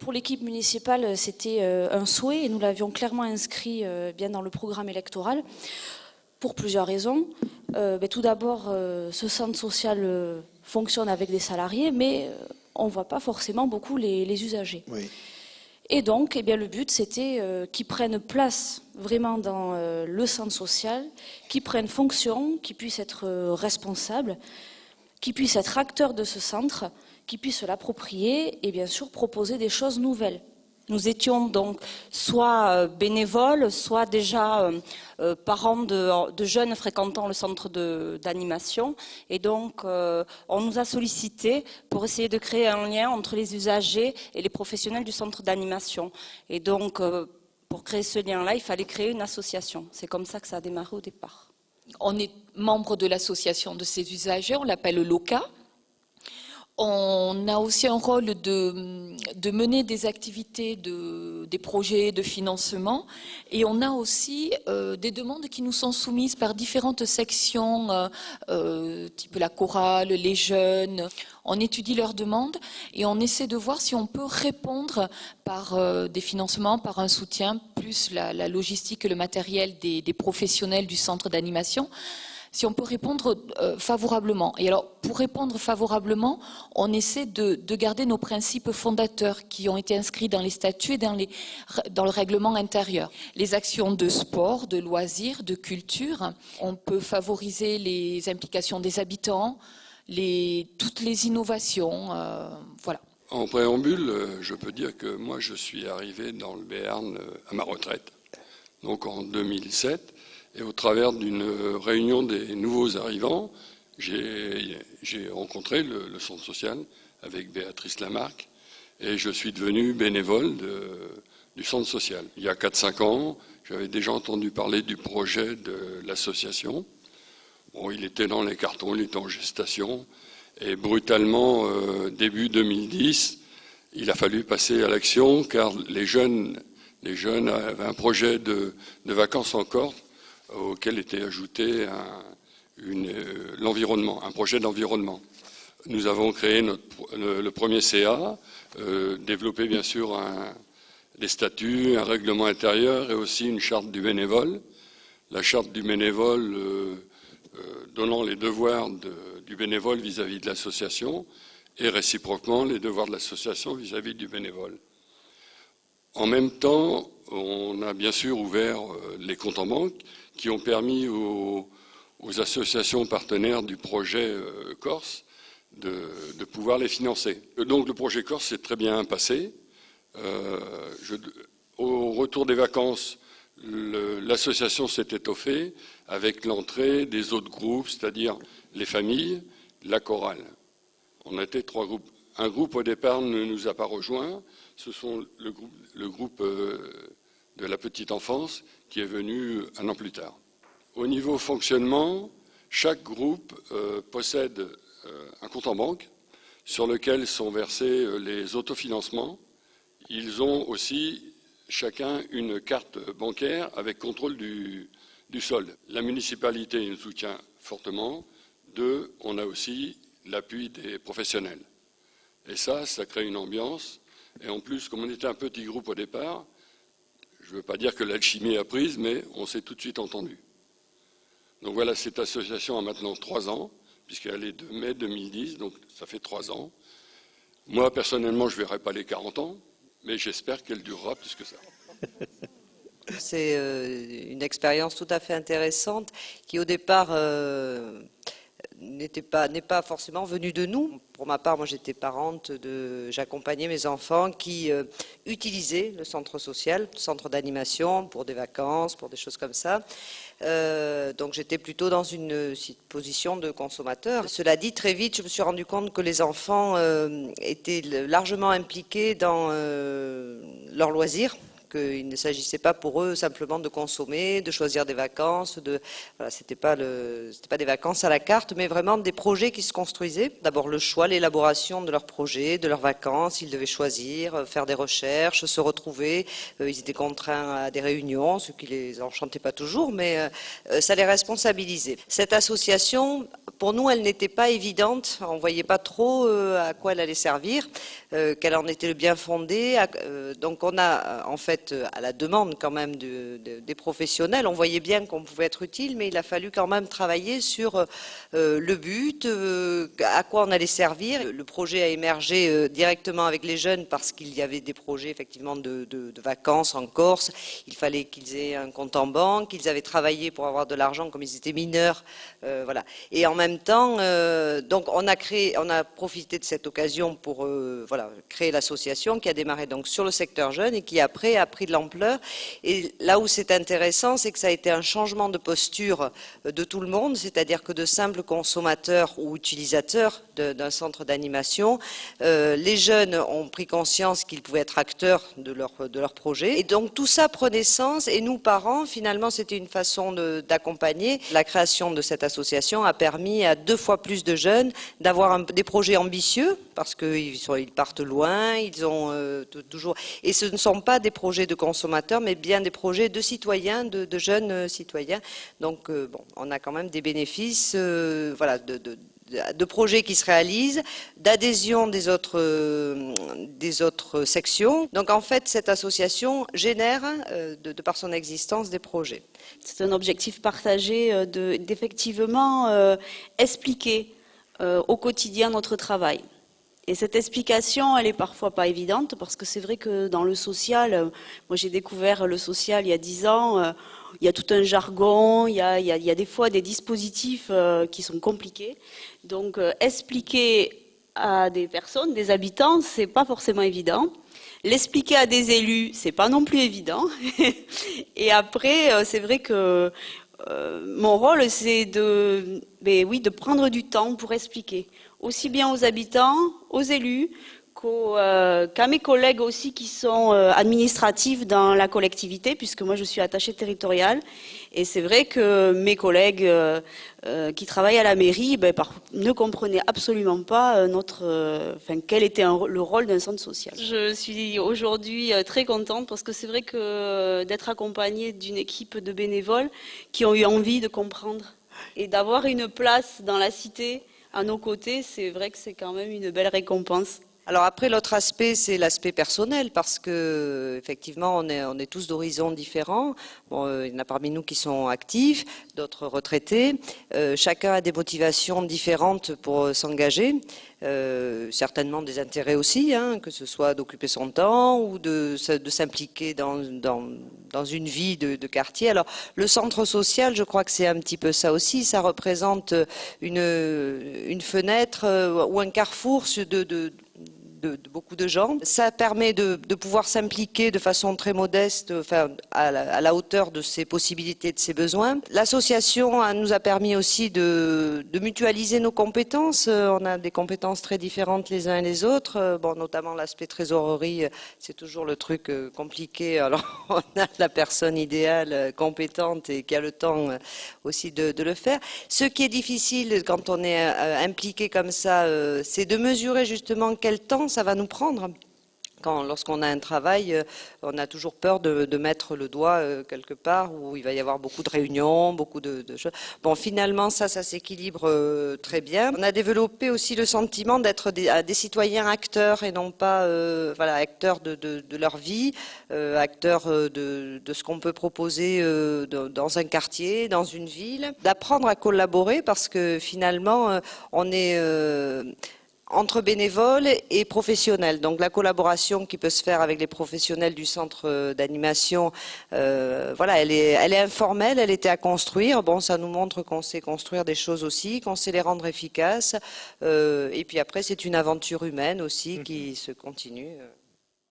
pour l'équipe municipale, c'était un souhait et nous l'avions clairement inscrit bien dans le programme électoral pour plusieurs raisons. Tout d'abord, ce centre social fonctionne avec des salariés, mais on ne voit pas forcément beaucoup les usagers. Oui. Et donc, le but, c'était qu'ils prennent place vraiment dans le centre social, qu'ils prennent fonction, qu'ils puissent être responsables, qu'ils puissent être acteurs de ce centre, qu'ils puissent l'approprier et bien sûr proposer des choses nouvelles. Nous étions donc soit bénévoles, soit déjà parents de jeunes fréquentant le centre d'animation. Et donc, on nous a sollicité pour essayer de créer un lien entre les usagers et les professionnels du centre d'animation. Et donc, pour créer ce lien-là, il fallait créer une association. C'est comme ça que ça a démarré au départ. On est membre de l'association de ces usagers, on l'appelle LOCA. On a aussi un rôle de mener des activités, des projets de financement, et on a aussi des demandes qui nous sont soumises par différentes sections, type la chorale, les jeunes. On étudie leurs demandes et on essaie de voir si on peut répondre par des financements, par un soutien, plus la logistique et le matériel des professionnels du centre d'animation. Si on peut répondre favorablement. Et alors, pour répondre favorablement, on essaie de garder nos principes fondateurs qui ont été inscrits dans les statuts et dans le règlement intérieur. Les actions de sport, de loisirs, de culture. On peut favoriser les implications des habitants, toutes les innovations, voilà. En préambule, je peux dire que moi, je suis arrivé dans le Béarn à ma retraite, donc en 2007. Et au travers d'une réunion des nouveaux arrivants, j'ai rencontré le centre social avec Béatrice Lamarque et je suis devenu bénévole du centre social. Il y a 4-5 ans, j'avais déjà entendu parler du projet de l'association. Bon, il était dans les cartons, il était en gestation et brutalement, début 2010, il a fallu passer à l'action car les jeunes avaient un projet de vacances en Corse auquel était ajouté l'environnement, un projet d'environnement. Nous avons créé le premier CA, développé bien sûr des statuts, un règlement intérieur et aussi une charte du bénévole. La charte du bénévole donnant les devoirs du bénévole vis-à-vis de l'association et réciproquement les devoirs de l'association vis-à-vis du bénévole. En même temps, on a bien sûr ouvert les comptes en banque qui ont permis aux associations partenaires du projet Corse de pouvoir les financer. Donc le projet Corse s'est très bien passé. Au retour des vacances, l'association s'est étoffée avec l'entrée des autres groupes, c'est-à-dire les familles, la chorale. On était 3 groupes. Un groupe au départ ne nous a pas rejoints, ce sont le groupe de la petite enfance qui est venu un an plus tard. Au niveau fonctionnement, chaque groupe possède un compte en banque sur lequel sont versés les autofinancements. Ils ont aussi chacun une carte bancaire avec contrôle du solde. La municipalité nous soutient fortement. 2, on a aussi l'appui des professionnels. Et ça crée une ambiance. Et en plus, comme on était un petit groupe au départ, je ne veux pas dire que l'alchimie a prise, mais on s'est tout de suite entendu. Donc voilà, cette association a maintenant 3 ans, puisqu'elle est de mai 2010, donc ça fait 3 ans. Moi, personnellement, je ne verrai pas les 40 ans, mais j'espère qu'elle durera plus que ça. C'est une expérience tout à fait intéressante qui, au départ, n'est pas forcément venue de nous. Pour ma part, moi j'étais parente, j'accompagnais mes enfants qui utilisaient le centre social, le centre d'animation pour des vacances, pour des choses comme ça. Donc j'étais plutôt dans une position de consommateur. Cela dit, très vite, je me suis rendu compte que les enfants étaient largement impliqués dans leurs loisirs, qu'il ne s'agissait pas pour eux simplement de consommer, de choisir des vacances, voilà, c'était pas des vacances à la carte, mais vraiment des projets qui se construisaient. D'abord le choix, l'élaboration de leurs projets, de leurs vacances, ils devaient choisir, faire des recherches, se retrouver, ils étaient contraints à des réunions, ce qui les enchantait pas toujours, mais ça les responsabilisait. Cette association, pour nous, elle n'était pas évidente, on voyait pas trop à quoi elle allait servir, quel en était le bien fondé. Donc on a en fait, à la demande quand même des professionnels, on voyait bien qu'on pouvait être utile, mais il a fallu quand même travailler sur le but, à quoi on allait servir. Le projet a émergé directement avec les jeunes parce qu'il y avait des projets effectivement de vacances en Corse. Il fallait qu'ils aient un compte en banque, ils avaient travaillé pour avoir de l'argent comme ils étaient mineurs, voilà. Et en même temps, donc on a profité de cette occasion pour voilà, créer l'association qui a démarré donc sur le secteur jeune et qui après a pris de l'ampleur. Et là où c'est intéressant, c'est que ça a été un changement de posture de tout le monde, c'est-à-dire que de simples consommateurs ou utilisateurs d'un centre d'animation, les jeunes ont pris conscience qu'ils pouvaient être acteurs de leur projet. Et donc tout ça prenait sens et nous, parents, finalement, c'était une façon d'accompagner. La création de cette association a permis à 2 fois plus de jeunes d'avoir des projets ambitieux parce qu'ils partent loin, ils ont toujours... Et ce ne sont pas des projets de consommateurs, mais bien des projets de citoyens, de jeunes citoyens. Donc, bon, on a quand même des bénéfices, voilà, de projets qui se réalisent, d'adhésion des autres sections. Donc, en fait, cette association génère, de par son existence, des projets. C'est un objectif partagé d'effectivement expliquer au quotidien notre travail. Et cette explication, elle est parfois pas évidente parce que c'est vrai que dans le social, moi j'ai découvert le social il y a 10 ans, il y a tout un jargon, il y a des fois des dispositifs qui sont compliqués. Donc expliquer à des personnes, des habitants, c'est pas forcément évident. L'expliquer à des élus, c'est pas non plus évident. Et après, c'est vrai que mon rôle, c'est de prendre du temps pour expliquer, aussi bien aux habitants, aux élus, qu'à mes collègues aussi qui sont administratifs dans la collectivité, puisque moi je suis attachée territoriale. Et c'est vrai que mes collègues qui travaillent à la mairie ne comprenaient absolument pas quel était le rôle d'un centre social. Je suis aujourd'hui très contente parce que c'est vrai que d'être accompagnée d'une équipe de bénévoles qui ont eu envie de comprendre et d'avoir une place dans la cité à nos côtés, c'est vrai que c'est quand même une belle récompense. Alors après, l'autre aspect, c'est l'aspect personnel, parce que effectivement, on est tous d'horizons différents. Bon, il y en a parmi nous qui sont actifs, d'autres retraités. Chacun a des motivations différentes pour s'engager. Certainement des intérêts aussi, hein, que ce soit d'occuper son temps ou de s'impliquer dans une vie de quartier. Alors le centre social, je crois que c'est un petit peu ça aussi. Ça représente une fenêtre ou un carrefour de beaucoup de gens. Ça permet de pouvoir s'impliquer de façon très modeste, enfin, à la hauteur de ses possibilités, de ses besoins. L'association nous a permis aussi de mutualiser nos compétences. On a des compétences très différentes les uns et les autres. Bon, notamment l'aspect trésorerie, c'est toujours le truc compliqué. Alors, on a la personne idéale, compétente et qui a le temps aussi de le faire. Ce qui est difficile quand on est impliqué comme ça, c'est de mesurer justement quel temps ça va nous prendre. Lorsqu'on a un travail, on a toujours peur de mettre le doigt quelque part où il va y avoir beaucoup de réunions, beaucoup de choses. Bon, finalement, ça s'équilibre très bien. On a développé aussi le sentiment d'être des citoyens acteurs et non pas voilà, acteurs de leur vie, acteurs de ce qu'on peut proposer dans un quartier, dans une ville. D'apprendre à collaborer parce que finalement, on est... entre bénévoles et professionnels. Donc la collaboration qui peut se faire avec les professionnels du centre d'animation, voilà, elle est informelle, elle était à construire. Bon, ça nous montre qu'on sait construire des choses aussi, qu'on sait les rendre efficaces. Et puis après, c'est une aventure humaine aussi qui se continue.